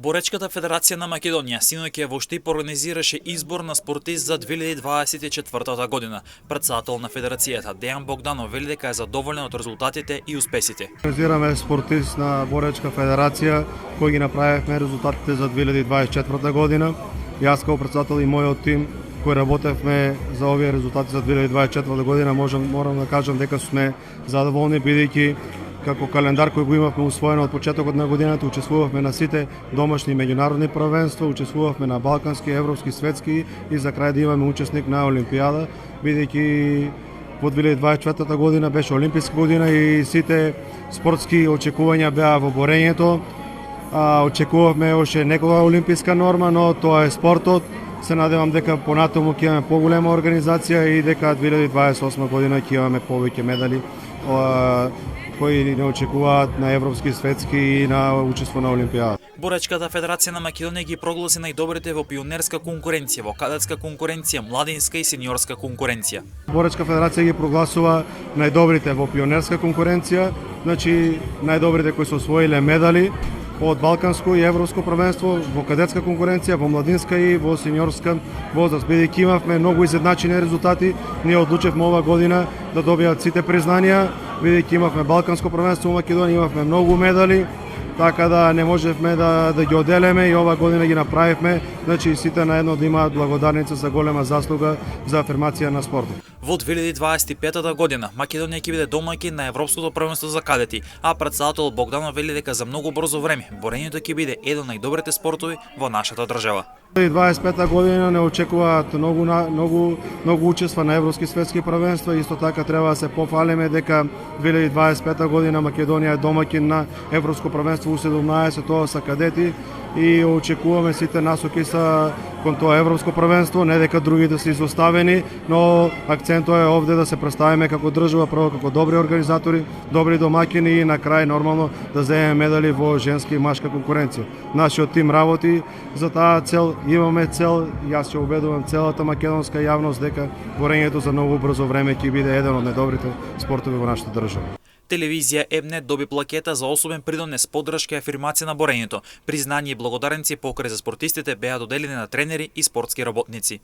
Боречката федерација на Македонија синоќа во Штип организираше избор на спортист за 2024 година. Претседател на федерацијата Дејан Богданов вели дека е задоволен од резултатите и успесите. Организираме спортист на Боречка федерација кој ги направивме резултатите за 2024 година. Јас како претседател и мојот тим кој работевме за овие резултати за 2024 година морам да кажам дека сме задоволни бидејќи како календар кој го имавме усвоено од почетокот на годината, учествувавме на сите домашни и меѓународни првенства, учествувавме на балкански, европски, светски и за крај да имаме учесник на Олимпијада, бидејќи во 2024 година беше олимписка година и сите спортски очекувања беа во борењето. Очекувавме още некоја олимписка норма, но тоа е спортот. Се надевам дека понатаму ќе имаме поголема организација и дека 2028 година ќе имаме повеќе медали кои не очекуваат на европски, светски и на учество на Олимпијада. Боречката федерација на Македонија ги прогласи најдобрите во пионерска конкуренција, во кадетска конкуренција, младинска и сениорска конкуренција. Боречка федерација ги прогласува најдобрите во пионерска конкуренција, значи најдобрите кои се освоиле медали од балканско и европско првенство, во кадетска конкуренција, во младинска и во сениорска возраст. Бидејќи имавме многу изедначени резултати, ние одлучевме ова година да добијат сите признанија, бидејќи имавме балканско првенство во Македонија, имавме многу медали, така да не можевме да ги оделеме и ова година ги направивме, значи сите наедно да имаат благодарница за голема заслуга за афирмација на спортот. Во 2025 година Македонија ќе биде домаќин на Европското првенство за кадети, а претседател Богданов вели дека за многу брзо време борењето ќе биде еден од најдобрите спортови во нашата држава. 2025 година не очекуваат многу учества на европски светски првенства, исто така треба да се пофалиме дека 2025 година Македонија е домаќин на Европско првенство U17, тоа са кадети и очекуваме сите насоки са кон тоа европско првенство, не дека другите се изоставени, но акцентот е овде да се представиме како држава, прво како добри организатори, добри домаќини и на крај нормално да земеме медали во женска и машка конкуренција. Нашиот тим работи за таа цел, имаме цел, јас ќе убедувам целата македонска јавност дека борењето за многу брзо време ќе биде еден од најдобрите спортови во нашата држава. Телевизија ЕБНЕТ доби плакета за особен придонес, поддршка и афирмација на борењето. Признание и благодаренци покрај за спортистите беа доделени на тренери и спортски работници.